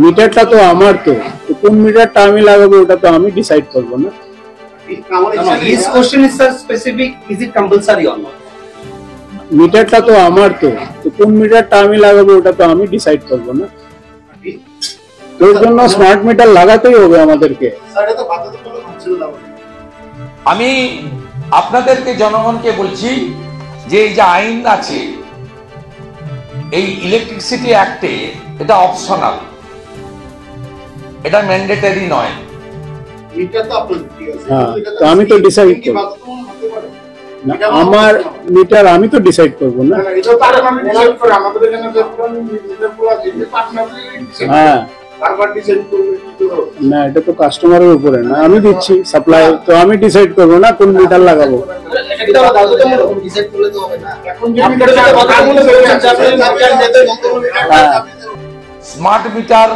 মিটারটা তো আমার, তো কোন মিটারটা আমি লাগাবো ওটা তো আমি ডিসাইড করবো না। His question is sir specific, is it compulsory or not? মিটারটা তো আমার, তো কোন মিটারটা আমি লাগাবো ওটা তো আমি ডিসাইড করবো না। তোর জন্য স্মার্ট মিটার লাগাতেই হবে আমাদেরকে। আমি আপনাদেরকে জনগণকে বলছি যে এই যে আইন আছে এই ইলেকট্রিসিটি অ্যাক্টে, এটা অপশনাল, এটা ম্যান্ডেটরি নয়। তো আমি তো ডিসাইড করব না, আমার মিটার আমি তো ডিসাইড করব না। হ্যাঁ না, এটা তো কাস্টমারের উপরে না, আমি দিচ্ছি সাপ্লাই, তো আমি ডিসাইড করবো না কোন মিটার লাগাবো। স্মার্ট মিটার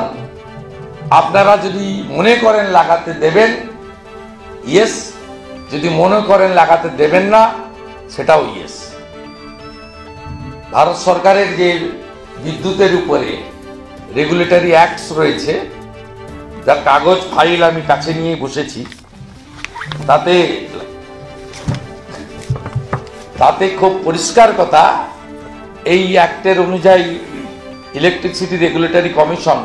আপনারা যদি মনে করেন লাগাতে দেবেন, ইয়েস, যদি মনে করেন লাগাতে দেবেন না, সেটাও ইয়েস। ভারত সরকারের যে বিদ্যুতের উপরে রেগুলেটরি অ্যাক্টস রয়েছে, যার কাগজ ফাইল আমি কাছে নিয়ে বসেছি, তাতে খুব পরিষ্কার কথা, এই অ্যাক্টের অনুযায়ী ইলেকট্রিসিটি রেগুলেটরি কমিশন,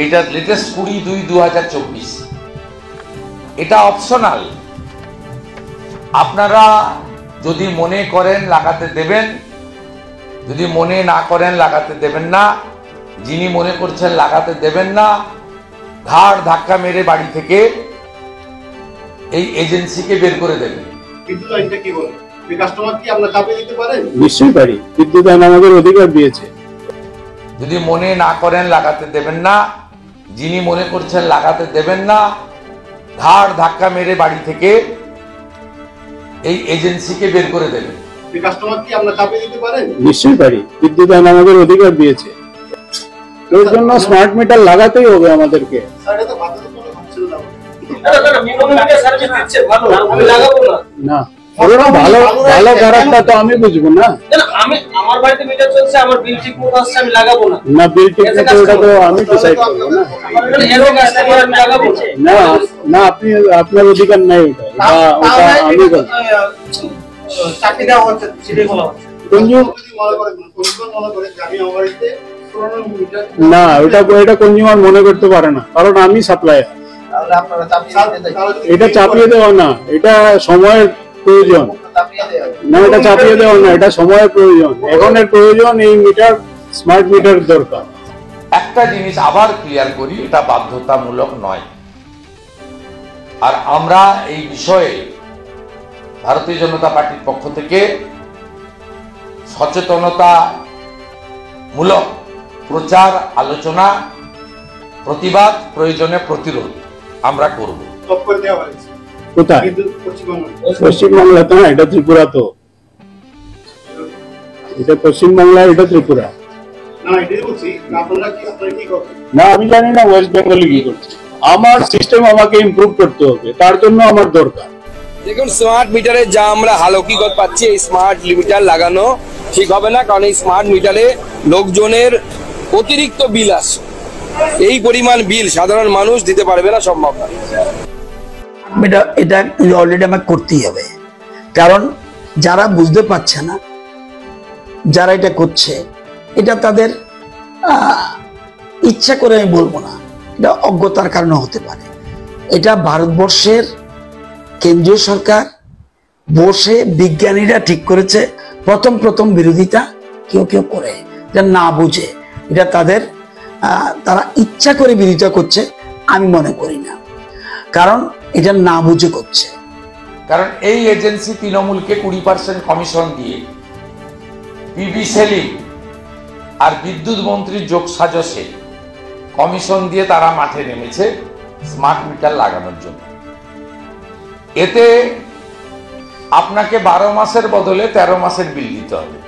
এইটা লেটেস্ট 20/2/2024, এটা অপশনাল। আপনারা যদি মনে করেন লাগাতে দেবেন, যদি মনে না করেন লাগাতে দেবেন না। যিনি মনে করছেন লাগাতে দেবেন না, ঘাড় ধাক্কা মেরে বাড়ি থেকে এই এজেন্সিকে বের করে দেবেন। বিদ্যুৎ আইনটা কি বলে? কাস্টমার কি আমরা চাপিয়ে দিতে পারেন? নিশ্চয়ই পারি, বিদ্যুৎ আইন আমাদের অধিকার দিয়েছে। যদি মনে না করেন লাগাতে দেবেন না, যিনি মনে করছেন লাগাতে দেবেন না, ঘাড় ধাক্কা মেরে বাড়ি থেকে এই এজেন্সিকে বের করে দেবেন। কাস্টমার কি আমরা চাপিয়ে দিতে পারেন? নিশ্চয়ই পারি, বিদ্যুৎ আইন আমাদের অধিকার দিয়েছে। তোর জন্য স্মার্ট মিটার লাগাতেই হবে আমাদেরকে। না, ভালো ভালো খারাপটা তো আমি বুঝবো না। আমার বাড়িতে মিটার চলছে, আমার বিল ঠিক মতো আসছে, আমি লাগাবো না। না, বিল ঠিক মতো ওটা তো আমি ডিসাইড করবো না। না না, আপনি আপনার অধিকার নাই ওটা, আমি বলবো। চাকরি দেওয়া হচ্ছে, সেটাই বলা হচ্ছে। না, এটা কনজিউমার মনে করতে পারে না, কারণ আমি সাপ্লায়ার। এটা চাপিয়ে দেওয়া না, এটা সময়ের প্রয়োজন। না, এটা চাপিয়ে দেওয়া না, এটা সময়ের প্রয়োজন। এখনের প্রয়োজন এই মিটার, স্মার্ট মিটার দরকার। একটা জিনিস আবার ক্লিয়ার করি, এটা বাধ্যতামূলক নয়। আর আমরা এই বিষয়ে ভারতীয় জনতা পার্টির পক্ষ থেকে সচেতনতামূলক প্রচার, আলোচনা, প্রতিবাদ, প্রয়োজনে প্রতিরোধ আমরা করব। কোথায়? পশ্চিমবাংলা তো না, এটা ত্রিপুরা। তো এটা পশ্চিমবাংলা, এটা ত্রিপুরা না। আমি জানি না ওয়েস্ট বেঙ্গলে কি করছে। আমার সিস্টেম আমাকে ইমপ্রুভ করতে হবে, তার জন্য আমার দরকার। দেখুন, স্মার্ট মিটারে যা আমরা হালকিগত পাচ্ছি, এই স্মার্ট মিটার লাগানো ঠিক হবে না, কারণ এই স্মার্ট মিটারে লোকজনের অতিরিক্ত বিল আসে। এই পরিমাণ বিল সাধারণ মানুষ দিতে পারবে না, সম্ভব না। এটা অলরেডি আমাকে করতেই হবে, কারণ যারা বুঝতে পারছে না, যারা এটা করছে, এটা তাদের ইচ্ছা করে আমি বলবো না, এটা অজ্ঞতার কারণে হতে পারে। এটা ভারতবর্ষের কেন্দ্রীয় সরকার বসে বিজ্ঞানীরা ঠিক করেছে। প্রথম বিরোধিতা কেউ কেউ করে, এটা না বুঝে, এটা তারা ইচ্ছা করে বিরোধিতা করছে, আমি মনে করি না, কারণ এটা না বুঝে করছে। কারণ এই এজেন্সি তৃণমূলকে 20% কমিশন দিয়ে পিবি সেলিং আর বিদ্যুৎ মন্ত্রীর যোগ সাজসে কমিশন দিয়ে তারা মাঠে নেমেছে স্মার্ট মিটার লাগানোর জন্য। এতে আপনাকে 12 মাসের বদলে 13 মাসের বিল দিতে হবে।